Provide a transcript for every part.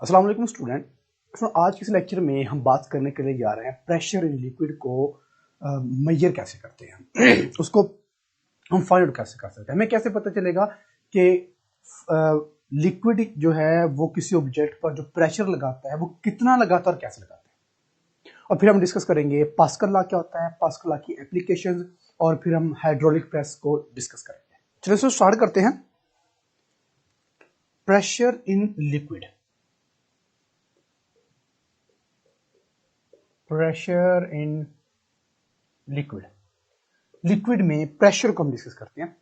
अस्सलाम वालेकुम स्टूडेंट। आज के इस लेक्चर में हम बात करने के लिए जा रहे हैं प्रेशर इन लिक्विड को मेजर कैसे करते हैं उसको हम फाइंड आउट कैसे कर सकते हैं। हमें कैसे पता चलेगा कि लिक्विड जो है वो किसी ऑब्जेक्ट पर जो प्रेशर लगाता है वो कितना लगाता है और कैसे लगाता है। और फिर हम डिस्कस करेंगे पास्कल लॉ क्या होता है, पास्कल लॉ की एप्लीकेशंस, और फिर हम हाइड्रोलिक प्रेस को डिस्कस करेंगे। चलिए इसको स्टार्ट करते हैं। Pressure in liquid, pressure in liquid, liquid में प्रेशर को हम डिस्कस करते हैं।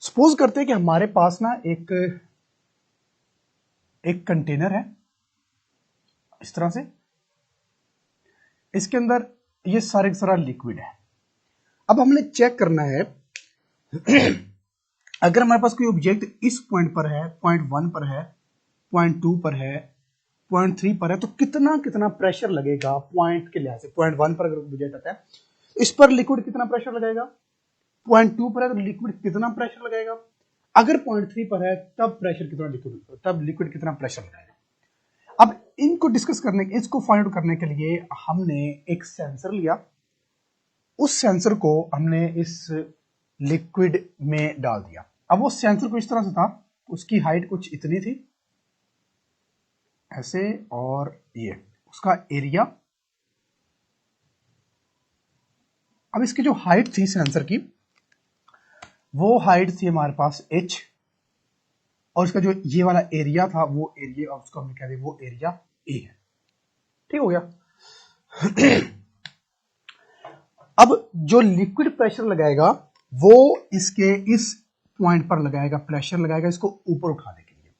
सपोज करते हैं कि हमारे पास ना एक कंटेनर है इस तरह से, इसके अंदर ये सारे का सारा लिक्विड है। अब हमने चेक करना है अगर हमारे पास कोई ऑब्जेक्ट इस पॉइंट पर है, पॉइंट 1 पर है, पॉइंट 2 पर है, पॉइंट 3 पर है, तो कितना कितना प्रेशर लगेगा पॉइंट के लिहाज से। पॉइंट 1 पर अगर ऑब्जेक्ट आता है, इस पर लिक्विड कितना प्रेशर लगाएगा। पॉइंट 2 पर है तो लिक्विड कितना प्रेशर लगाएगा। अगर पॉइंट 3 पर है तब प्रेशर कितना लिक्विड, तब लिक्विड कितना प्रेशर लगाएगा। अब इनको डिस्कस करने, इसको फाइंड आउट करने के लिए हमने एक सेंसर लिया। उस सेंसर को हमने इस लिक्विड में डाल दिया। अब वो सेंसर को इस तरह से था, उसकी हाइट कुछ इतनी थी ऐसे, और ये उसका एरिया। अब इसकी जो हाइट थी सेंसर की, वो हाइट थी हमारे पास h, और इसका जो ये वाला एरिया था वो एरिया, और उसको हमने कह दिया वो एरिया a है। ठीक हो गया। अब जो लिक्विड प्रेशर लगाएगा वो इसके इस पॉइंट पर लगाएगा, प्रेशर लगाएगा इसको ऊपर उठाने के लिए।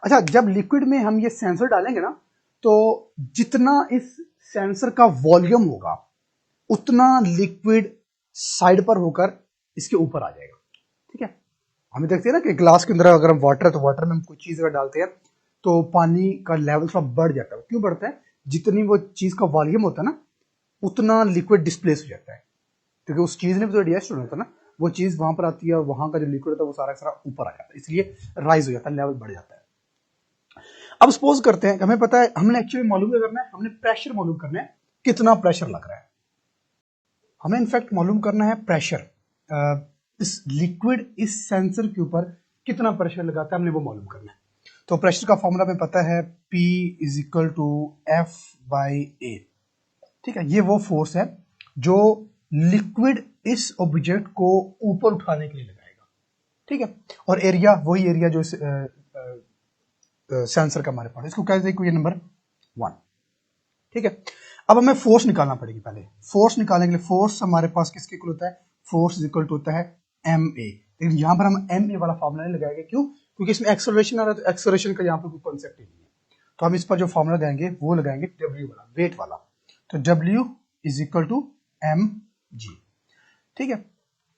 अच्छा, जब लिक्विड में हम ये सेंसर डालेंगे ना, तो जितना इस सेंसर का वॉल्यूम होगा उतना लिक्विड साइड पर होकर इसके ऊपर आ जाएगा। ठीक है, हमें देखते हैं ना कि ग्लास के अंदर अगर हम वाटर है तो वाटर में हम कोई चीज अगर डालते हैं तो पानी का लेवल थोड़ा बढ़ जाता है। क्यों बढ़ता है? जितनी वो चीज का वॉल्यूम होता है ना, उतना लिक्विड डिस्प्लेस हो जाता है, क्योंकि उस चीज ने भी तो एडजस्ट होना होता है ना। वो चीज वहां पर आती है और वहां का जो लिक्विड होता है वो सारा सारा ऊपर आ जाता है, इसलिए राइज हो जाता है, लेवल बढ़ जाता है। अब सपोज करते हैं, हमें पता है, हमने एक्चुअली मालूम क्या करना है, हमने प्रेशर मालूम करना है, कितना प्रेशर लग रहा है। हमें इनफैक्ट मालूम करना है प्रेशर, इस लिक्विड इस सेंसर के ऊपर कितना प्रेशर लगाता है, हमने वो मालूम करना है। तो प्रेशर का फॉर्मूला हमें पता है, P is equal to F by A। ठीक है, ये वो फोर्स है जो लिक्विड इस ऑब्जेक्ट को ऊपर उठाने के लिए लगाएगा। ठीक है, और एरिया वही एरिया जो सेंसर का हमारे पास, इसको कहते हैं इक्वेशन नंबर 1। ठीक है, अब हमें फोर्स निकालना पड़ेगी। पहले फोर्स निकालने के लिए, फोर्स हमारे पास किसके इक्वल होता है, फोर्स इज इक्वल टू होता है ma। लेकिन यहां पर हम ma वाला फॉर्मूला नहीं लगाएंगे। क्यों? क्योंकि इसमें एक्सेलरेशन आ रहा है, तो एक्सेलरेशन का यहाँ पर कोई कॉन्सेप्ट ही नहीं है। तो हम इस पर जो फॉर्मूला देंगे वो लगाएंगे w वाला, वेट वाला। तो w is equal to mg। ठीक है,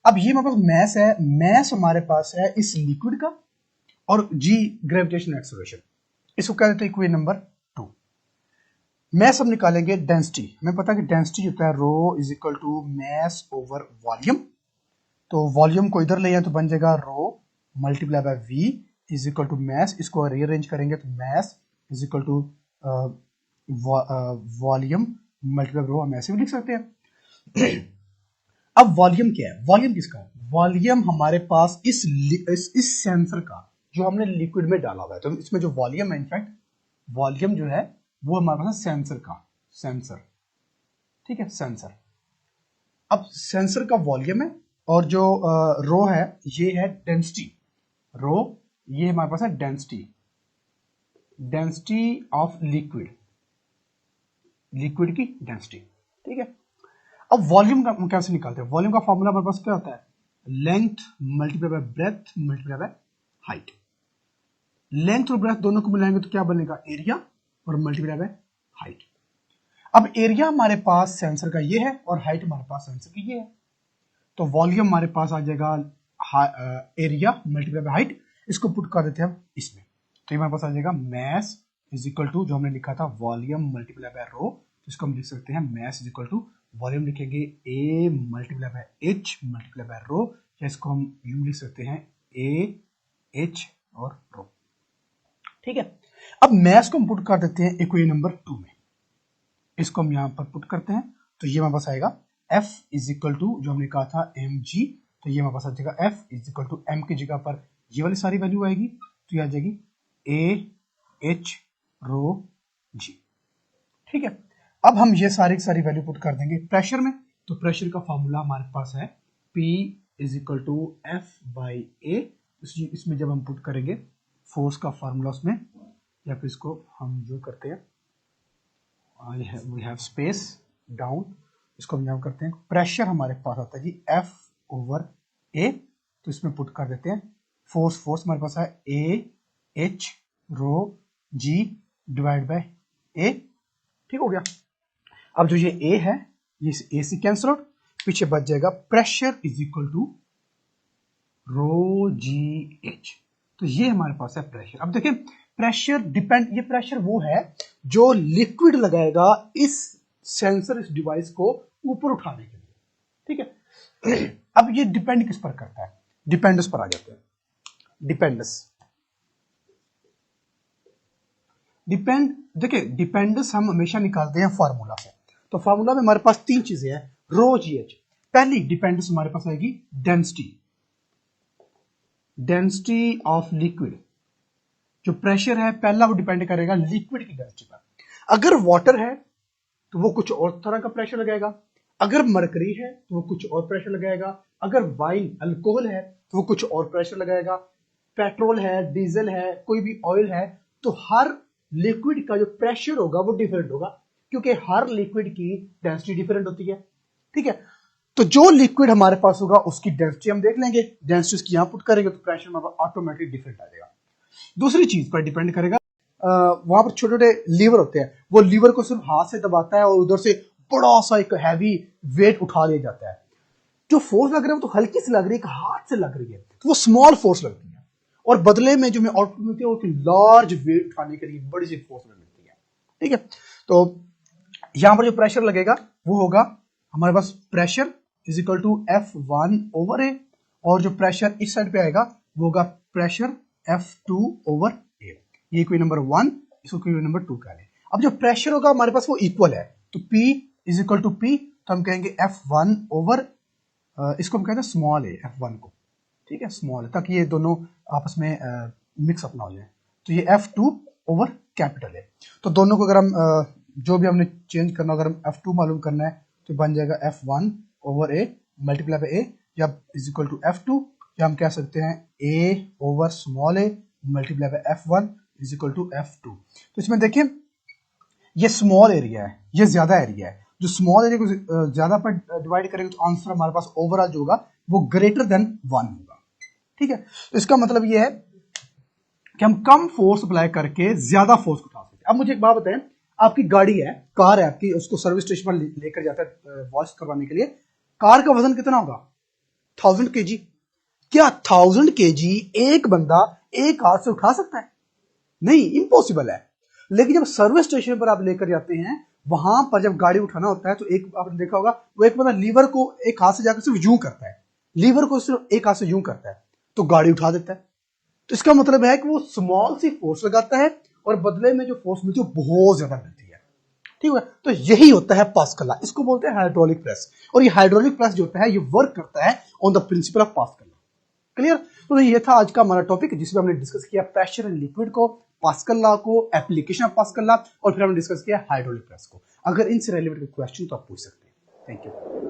अब ये हमारे पास मैस है, मैस हमारे पास है इस लिक्विड का, और g ग्रेविटेशनल एक्सेलरेशन, इसको कह देते हैं इक्वेशन नंबर 2। मैस हम निकालेंगे डेंसिटी। हमें पता है कि डेंसिटी होता है rho is equal to mass over volume. तो वॉल्यूम को इधर ले आए तो बन जाएगा rho multiply by V is equal to mass. इसको रीअरेंज करेंगे तो mass is equal to volume multiply rho, हम ऐसे भी लिख सकते हैं। अब वॉल्यूम क्या है? वॉल्यूम किसका है? वॉल्यूम हमारे पास इस सेंसर का जो हमने लिक्विड में डाला हुआ है। तो इसमें जो वॉल्यूम है, इनफैक्ट वॉल्यूम जो है वो हमारे पास सेंसर का, सेंसर। ठीक है, सेंसर। अब सेंसर का वॉल्यूम है, और जो रो है ये है डेंसिटी। रो ये हमारे पास है density, density of liquid, liquid की डेंसिटी। ठीक है, अब वॉल्यूम का कैसे निकालते हैं? वॉल्यूम का फॉर्मूला हमारे पास क्या होता है, length multiply by breath multiply by height. Length और ब्रेथ दोनों को मिलाएंगे तो क्या बनेगा, एरिया, और मल्टीप्लाई बाय हाइट। अब एरिया हमारे पास सेंसर का ये है, और हाइट हमारे पास सेंसर की ये है। तो वॉल्यूम हमारे पास आ जाएगा एरिया मल्टीप्लाई बाय हाइट। इसको पुट कर देते हैं हम इसमें, तो हमारे पास आ जाएगा मैस इज इक्वल टू, जो हमने लिखा था वॉल्यूम मल्टीप्लाई बाय रो, इसको हम लिख सकते हैं mass is equal to, volume लिखेंगे A multiply by H multiply by rho, या इसको हम यूं लिख सकते हैं ए एच और रो। ठीक है, अब मैथ्स को हम पुट कर देते हैं इक्वेशन नंबर 2 में, इसको हम यहाँ पर पुट करते हैं तो ये हमारे पास आएगा F इज इक्वल टू जो हमने कहा था mg, तो ये हमारे पास आ जाएगा F is equal to m की जगह पर ये वाली सारी वैल्यू आएगी, तो ये आ जाएगी A H रो G। ठीक है, अब हम ये सारी की सारी वैल्यू पुट कर देंगे प्रेशर में, तो प्रेशर का फॉर्मूला हमारे पास है P is equal to F by A। इसमें जब हम पुट करेंगे फोर्स का फॉर्मूला उसमें, या फिर इसको हम जो करते हैं वी हैव स्पेस डाउन, इसको हम यहाँ करते हैं प्रेशर हमारे पास आता है जी F ओवर A, तो इसमें पुट कर देते हैं फोर्स हमारे पास है A H rho G divide by A। ठीक हो गया। अब जो ये A है ये A से कैंसिल आउट, पीछे बच जाएगा pressure is equal to rho G H, तो ये हमारे पास है प्रेशर। अब देखिए प्रेशर डिपेंड, ये प्रेशर वो है जो लिक्विड लगाएगा इस सेंसर, इस डिवाइस को ऊपर उठाने के लिए। ठीक है, अब ये डिपेंड किस पर करता है, डिपेंडेंस पर आ जाते हैं। देखिए डिपेंडेंस हम हमेशा निकालते हैं फार्मूला से, तो फार्मूला में हमारे पास तीन चीजें हैं रो जी एच। पहली डिपेंडेंस हमारे पास आएगी डेंसिटी ऑफ लिक्विड, जो प्रेशर है पहला वो डिपेंड करेगा लिक्विड की डेंसिटी पर। अगर वाटर है तो वो कुछ और तरह का प्रेशर लगाएगा, अगर मरकरी है तो वो कुछ और प्रेशर लगाएगा, अगर वाइन अल्कोहल है तो वो कुछ और प्रेशर लगाएगा, पेट्रोल है, डीजल है, कोई भी ऑयल है, तो हर लिक्विड का जो प्रेशर होगा वो डिफरेंट होगा, क्योंकि हर लिक्विड की डेंसिटी डिफरेंट होती है। ठीक है, तो जो लिक्विड हमारे पास होगा उसकी डेंसिटी हम देख लेंगे, डेंसिटी उसकी यहां पुट करेंगे तो प्रेशर हमारा ऑटोमेटिक डिफरेंट आ जाएगा। दूसरी चीज पर डिपेंड करेगा, वहां पर छोटे छोटे लीवर होते हैं, वो लीवर को सिर्फ हाथ से दबाता है और उधर से बड़ा सा एक हैवी वेट उठा लिया जाता है। जो फोर्स लग रही है वो तो हल्की सी लग रही है, हाथ से लग रही है, तो वो स्मॉल फोर्स लगती है, और बदले में जो हमें आउटपुट मिलती है वो लार्ज वेट उठाने के लिए बड़ी सी फोर्स मिलती है। ठीक है, तो यहां पर जो प्रेशर लगेगा वो होगा हमारे पास pressure is equal to F1 over A, और जो प्रेशर इस साइड पे आएगा वो होगा प्रेशर F2 ओवर A। ये इक्वेशन नंबर 1, इसको इक्वेशन नंबर 2 कह लें। अब जो प्रेशर होगा हमारे पास वो इक्वल है, तो P is equal to P, तो हम कहेंगे F1 ओवर इसको हम कहते हैं स्मॉल a, F1 को। ठीक है, स्मॉल है, ताकि ये दोनों आपस में मिक्सअप ना हो जाए, तो ये F2 ओवर कैपिटल है। तो दोनों को अगर हम जो भी हमने चेंज करना, अगर हम F2 मालूम करना है तो बन जाएगा F1 over A multiply by A, या इज इक्वल टू F2, या हम कह सकते हैं A over small a multiply by F1 is equal to F2। तो इसमें देखिए ये स्मॉल एरिया है, ये ज्यादा एरिया है, जो स्मॉल एरिया को ज्यादा पर डिवाइड करेंगे तो आंसर हमारे पास ओवरऑल जो होगा वो ग्रेटर देन 1 होगा। ठीक है, तो इसका मतलब ये है कि हम कम फोर्स अप्लाई करके ज्यादा फोर्स उठा सकते हैं। अब मुझे एक बात बताएं, आपकी गाड़ी है, कार है आपकी, उसको सर्विस स्टेशन पर लेकर जाता है वॉश करवाने के लिए, कार का वजन कितना होगा? 1000 kg। क्या 1000 kg एक बंदा एक हाथ से उठा सकता है? नहीं, इम्पॉसिबल है। लेकिन जब सर्विस स्टेशन पर आप लेकर जाते हैं, वहां पर जब गाड़ी उठाना होता है तो एक आपने देखा होगा वो एक बंदा लीवर को एक हाथ से जाकर सिर्फ यूं करता है, लीवर को सिर्फ एक हाथ से यूं करता है तो गाड़ी उठा देता है। तो इसका मतलब है कि वो स्मॉल सी फोर्स लगाता है और बदले में जो फोर्स मिलती है वो बहुत ज्यादा मिलती है। ठीक है, तो यही होता है पास्कल लॉ, इसको बोलते हैं हाइड्रोलिक प्रेस। और ये हाइड्रोलिक प्रेस जो होता है ये वर्क करता है on the principle of pascal law. Clear? तो ये था आज का हमारा टॉपिक, जिसमें हमने डिस्कस किया प्रेशर एंड लिक्विड को, पास्कल लॉ को, एप्लीकेशन ऑफ पास्कल लॉ, और फिर हमने डिस्कस किया हाइड्रोलिक प्रेस को। अगर इनसे रिलेटेड क्वेश्चन तो आप पूछ सकते हैं। Thank you.